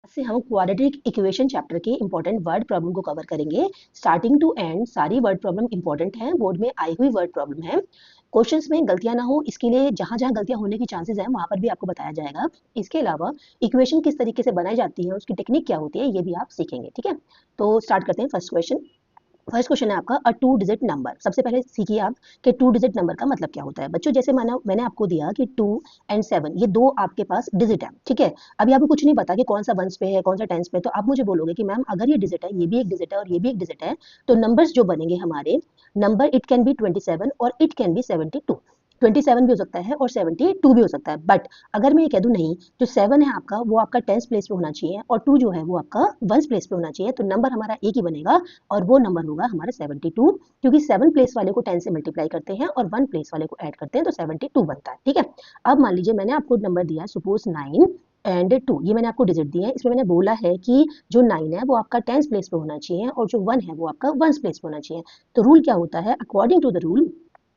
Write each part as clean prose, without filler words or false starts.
आज से हम क्वाड्रेटिक इक्वेशन चैप्टर के इंपॉर्टेंट वर्ड प्रॉब्लम को कवर करेंगे। स्टार्टिंग टू एंड सारी वर्ड प्रॉब्लम इंपॉर्टेंट हैं, बोर्ड में आई हुई वर्ड प्रॉब्लम है। क्वेश्चंस में गलतियां ना हो, इसके लिए जहां जहां गलतियां होने की चांसेस हैं वहां पर भी आपको बताया जाएगा। इसके अलावा इक्वेशन किस तरीके से बनाई जाती है, उसकी टेक्निक क्या होती है, ये भी आप सीखेंगे। ठीक है, तो स्टार्ट करते हैं। फर्स्ट क्वेश्चन है आपका अ 2 डिजिट नंबर। सबसे पहले सीखिए आप कि 2 डिजिट नंबर का मतलब क्या होता है। बच्चों जैसे मैंने आपको दिया कि 2 एंड 7 ये दो आपके पास डिजिट है। ठीक है, अभी आपको कुछ नहीं पता कि कौन सा वंस पे है कौन सा टेंस पे है, तो आप मुझे बोलोगे कि मैम अगर ये डिजिट है, ये भी एक डिजिट है और ये भी एक डिजिट है, तो नंबर्स जो बनेंगे हमारे, नंबर इट कैन बी 27 और इट कैन बी 72। 27 भी हो सकता है और 72 भी हो सकता है। बट अगर मैं ये कह दूं नहीं, जो 7 है आपका वो आपका टेंस प्लेस पे होना चाहिए और 2 जो है वो आपका वंस प्लेस पे होना चाहिए, तो नंबर हमारा एक ही बनेगा और वो नंबर होगा हमारा 72, क्योंकि 7 प्लेस वाले को 10 से मल्टीप्लाई करते हैं और 1 प्लेस वाले को ऐड करते हैं तो 72 बनता है। ठीक है, अब मान लीजिए मैंने आपको नंबर दिया है सपोज 9 एंड 2, ये मैंने आपको डिजिट दिए हैं। इसमें मैंने बोला है कि जो 9 है वो आपका टेंस प्लेस पे होना चाहिए और जो 1 है वो आपका वंस प्लेस पे होना चाहिए। तो रूल क्या होता है, अकॉर्डिंग टू द रूल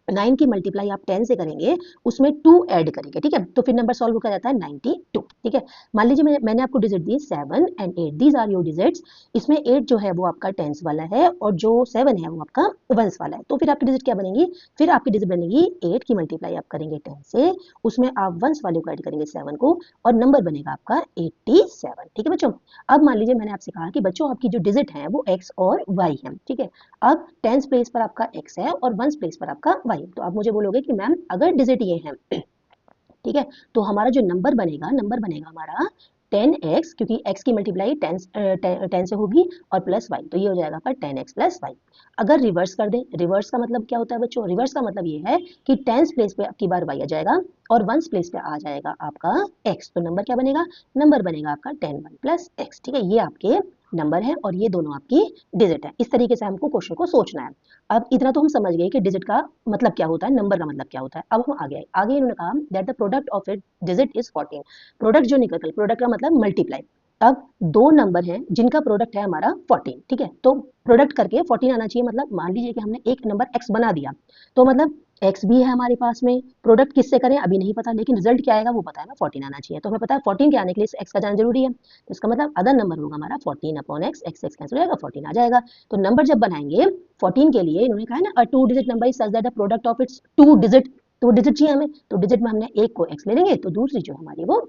9 की मल्टीप्लाई आप 10 से करेंगे, उसमें 2 ऐड करेंगे। ठीक है, तो फिर नंबर सॉल्व हो जाता है 92। ठीक है, मान लीजिए मैंने आपको डिजिट दिए 7 and 8, these are your digits. इसमें 8 जो है वो आपका टेंस वाला है और जो 7 है वो आपका वंस वाला है। तो फिर आपकी डिजिट क्या बनेगी, फिर आपकी डिजिट बनेगी 8 की मल्टीप्लाई आप करेंगे 10 से, उसमें आप वंस वाले को ऐड करेंगे 7 को और नंबर बनेगा आपका 87। ठीक है बच्चों, अब मान लीजिए मैंने आपसे कहा कि बच्चों आपकी जो डिजिट है वो x और y है। ठीक है, अब टेंस प्लेस पर आपका x है और वंस प्लेस पर आपका y, तो आप मुझे बोलोगे कि मैम अगर डिजिट ये है, ठीक है, तो हमारा जो नंबर बनेगा हमारा 10x, क्योंकि x की मल्टीप्लाई 10 से होगी और प्लस y, तो ये हो जाएगा आपका 10x प्लस y। अगर रिवर्स कर दें, रिवर्स का मतलब क्या होता है बच्चों, रिवर्स का मतलब ये है कि टेंस प्लेस पे आपकी बार y आ जाएगा और वंस प्लेस पे आ जाएगा आपका x, तो नंबर क्या बनेगा, नंबर बनेगा आपका 10 1 प्लस x। ठीक है, ये आपके नंबर है और ये दोनों आपकी डिजिट है। इस तरीके से हमको क्वेश्चन को सोचना है। अब इतना तो हम समझ गए कि डिजिट का मतलब क्या होता है, नंबर का मतलब क्या होता है। अब हम आगे इन्होंने कहा that the product of it digit is 14। Product जो निकल, प्रोडक्ट का मतलब मल्टीप्लाई। अब दो नंबर हैं जिनका प्रोडक्ट है हमारा 14। ठीक है, तो प्रोडक्ट करके 14 आना चाहिए। मतलब मान लीजिए कि हमने एक नंबर x बना दिया, तो मतलब x भी है हमारे पास में, प्रोडक्ट किससे करें अभी नहीं पता, लेकिन रिजल्ट क्या आएगा वो पता है ना, 14 आना चाहिए। तो हमें पता है 14 के आने के लिए x का जाना जरूरी है, तो इसका मतलब अदर नंबर होगा हमारा 14 अपॉन x, x कैंसिल हो जाएगा, 14 आ जाएगा। तो नंबर जब बनाएंगे 14 के लिए, इन्होंने कहा है ना अ 2 digit number is such that the product of it's 2 digit, तो डिजिट चाहिए हमें, तो डिजिट में हमने एक को x ले लेंगे, तो दूसरी जो हमारी वो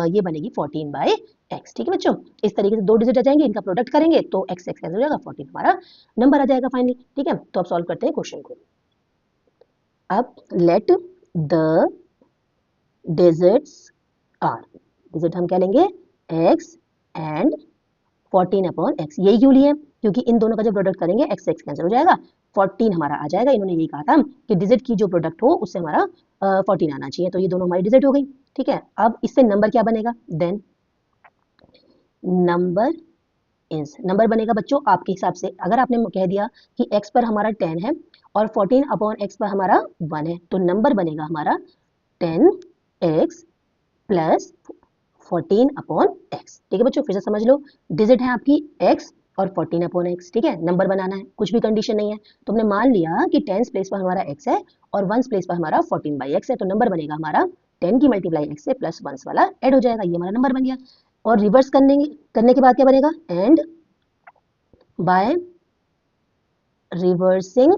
ये बनेगी 14 बाई x। ठीक है बच्चों, इस तरीके से दो डिजिट आ जाएंगे, इनका प्रोडक्ट करेंगे तो x कैंसिल हो जाएगा, 14 हमारा नंबर आ जाएगा फाइनली। ठीक है, तो अब सॉल्व करते हैं क्वेश्चन को। अब let the digits are, digit हम क्या लेंगे x एंड 14 अपॉन x, यही क्यों लिए, क्योंकि इन दोनों का जब प्रोडक्ट करेंगे x से x कैंसिल हो जाएगा, 14 हमारा आ जाएगा। इन्होंने यही कहा था कि डिजिट की जो प्रोडक्ट हो उससे हमारा 14 आना चाहिए, तो ये दोनों हमारी डिजिट हो गई। ठीक है, अब इससे नंबर क्या बनेगा, देन नंबर इज, नंबर बनेगा बच्चों आपके हिसाब से, अगर आपने कह दिया कि x पर हमारा 10 है और 14 अपॉन x पर हमारा 1 है, तो नंबर बनेगा हमारा 10x प्लस 14 अपॉन x। ठीक है बच्चों, फिर से समझ लो, डिजिट है आपकी x और 14 अपॉन x। ठीक है, नंबर बनाना है, कुछ भी कंडीशन नहीं है, तो हमने मान लिया कि टेंस प्लेस पर हमारा x है और वंस प्लेस पर हमारा 14 बाई x है, तो नंबर बनेगा हमारा 10 की मल्टीप्लाई x से प्लस वंस वाला ऐड हो जाएगा, ये हमारा नंबर बन गया। और रिवर्स करने के बाद क्या बनेगा, and by reversing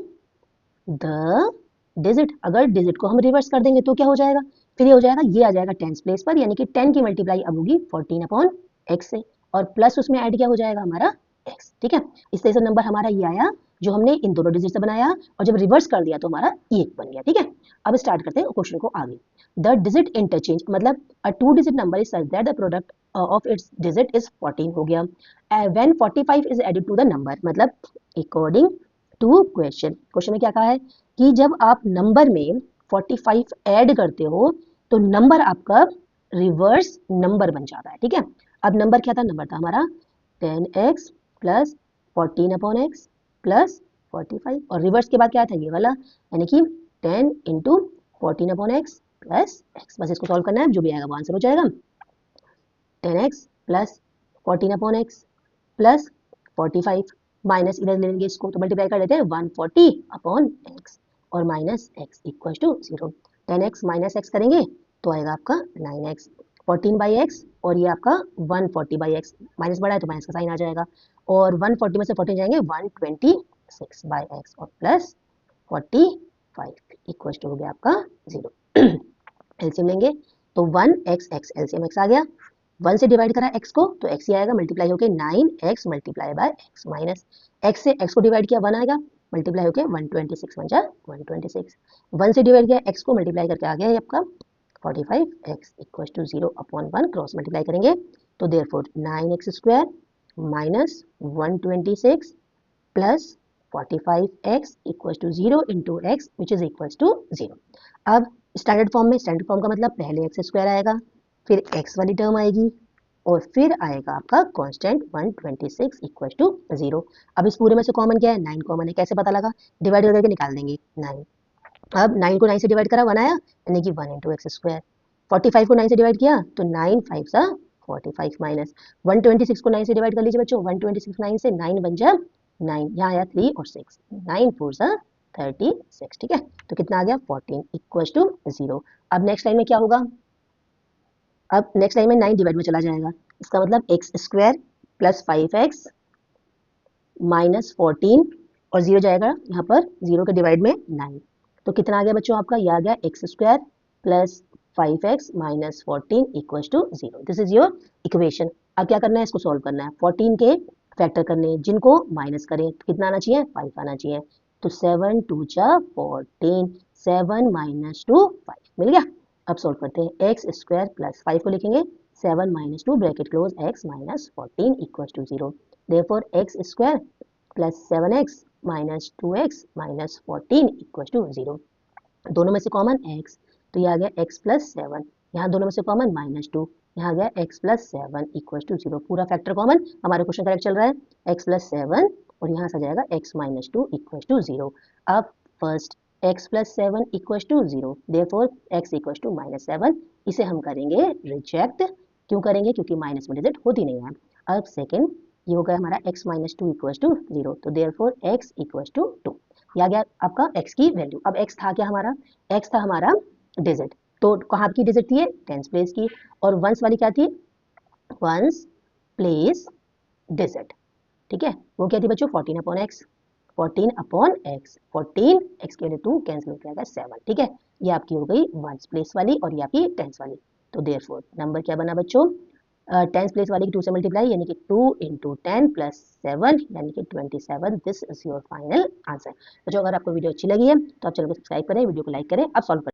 the digit, अगर डिजिट को हम रिवर्स कर देंगे तो क्या हो जाएगा, फिर ये हो जाएगा, ये आ जाएगा टेंस प्लेस पर, यानी कि 10 की मल्टीप्लाई अब होगी 14 अपॉन x से और प्लस उसमें ऐड क्या हो जाएगा हमारा x। ठीक है, इस तरह से नंबर हमारा ये आया जो हमने इन दोनों डिजिट से बनाया, और जब रिवर्स कर दिया तो हमारा ये बन गया। ठीक है, अब स्टार्ट करते हैं क्वेश्चन को आगे। द डिजिट इंटरचेंज मतलब a 2 digit number is such that the product of its digit is 14 हो गया। When 45 is added to the number, मतलब अकॉर्डिंग टू क्वेश्चन में क्या कहा है कि जब आप नंबर में 45 ऐड करते हो तो नंबर आपका रिवर्स नंबर बन जाता है। ठीक है, अब नंबर क्या था, नंबर था हमारा 10x plus 14 upon x plus 45, और रिवर्स के बाद क्या था ये वाला, यानी कि 10 into 14 upon x plus x. बस इसको सॉल्व करना है, जो भी आएगा वो आंसर हो जाएगा। 10x plus 14 upon x plus 45, minus इधर ले लेंगे इसको, तो मल्टीप्लाई कर लेते हैं 140 अपॉन एक्स और minus x equal to 0। 10x minus x करेंगे तो आएगा आपका 9x 14/x और ये आपका 140/x, माइनस बड़ा है तो माइनस का साइन आ जाएगा, और 140 में से 14 जाएंगे 126/x और प्लस 45 इक्वल टू हो गया आपका 0। एलसीएम लेंगे तो 1x एलसीएम x आ गया, 1 से डिवाइड करा x को तो x ही आएगा, मल्टीप्लाई होके 9x multiply by x minus x से x को डिवाइड किया 1 आएगा, मल्टीप्लाई होके 126 बन जाए 126, 1 से डिवाइड किया x को मल्टीप्लाई करके आ गया ये आपका 45x equal to 0 upon 1, cross multiply करेंगे तो therefore 9x² minus 126 plus 45x equal to 0 into x which is equal to 0। अब स्टैंडर्ड फॉर्म में, स्टैंडर्ड फॉर्म का मतलब पहले x² आएगा, फिर x वाली टर्म आएगी और फिर आएगा आपका कांस्टेंट 126 इक्वल टू 0। अब इस पूरे में से कॉमन क्या है, 9 कॉमन है, कैसे पता लगा, डिवाइड करके निकाल देंगे 9। अब 9 को 9 से डिवाइड करा 1 आया, यानी कि 1 इंटू x²। 45 को 9 से डिवाइड किया तो 9 5 सा 45 माइनस 126 को 9 से डिवाइड कर लीजिए बच्चों, 126 9 से 9 बन जाए 9, यहाँ आया 3 और 6, 9 4 सा 36, ठीक है, तो कितना आ गया 14 इक्वल टू 0। अब नेक्स्ट लाइन में क्या होगा, अब नेक्स्ट लाइन में 9 डिवाइड में चला जाएगा, इसका मतलब x² प्लस 5x माइनस 14 और 0 जाएगा यहाँ पर, 0 के डिवाइड में 9, तो कितना आ गया बच्चों आपका, ये आ गया x² plus 5x minus 14 equal to 0। This is your equation. अब क्या करना है, इसको सॉल्व करना है, 14 के फैक्टर करने हैं, जिनको माइनस करें तो कितना आना चाहिए, 5 आना चाहिए, तो 7 2 जा 14, 7 माइनस 2 5 मिल गया। अब सॉल्व करते हैं, x² प्लस 5 को लिखेंगे 7 minus 2 bracket close x minus 14 equal to 0, therefore x² plus 7x minus 2x minus 14 equal to 0, दोनों में से कॉमन x, तो ये आ गया x प्लस 7, यहाँ दोनों में से कॉमन माइनस 2, यहाँ आ गया x प्लस 7 इक्वल टू 0, पूरा फैक्टर कॉमन, हमारा क्वेश्चन करेक्ट चल रहा है, x प्लस 7 और यहाँ से आ जाएगा x माइनस 2 इक्वल टू 0। अब first x plus 7 equal to 0, therefore x equal to minus 7, इसे हम करेंगे रिजेक्ट, क्यों करेंगे, क्योंकि माइनस में डिजिट होती नहीं है। अब सेकेंड ये हो गया हमारा x माइनस 2 इक्वल टू 0, तो देयरफॉर x इक्वल टू 2, ये आ गया आपका x की वैल्यू। अब x था क्या हमारा, x था हमारा डिजिट, तो कहाँ की डिजिट थी, टेंस प्लेस की, और वंस वाली क्या थी, वंस प्लेस डिजिट, ठीक है, वो क्या थी बच्चों 14 upon x, 14 upon x, 14 x के लिए 2 कैंसिल हो जाएगा 7, ठीक है, ये आपकी हो गई वंस प्लेस वाली और ये आपकी टेंस वाली, तो देयरफॉर नंबर क्या बना बच्चों, टेंस प्लेस वाली की 2 से मल्टीप्लाई यानी कि 2 इंटू 10 प्लस 7 यानी कि 27, this is your final answer. तो जो अगर आपको वीडियो अच्छी लगी है तो आप चैनल को सब्सक्राइब करें, वीडियो को लाइक करें, अब सॉल्व करें।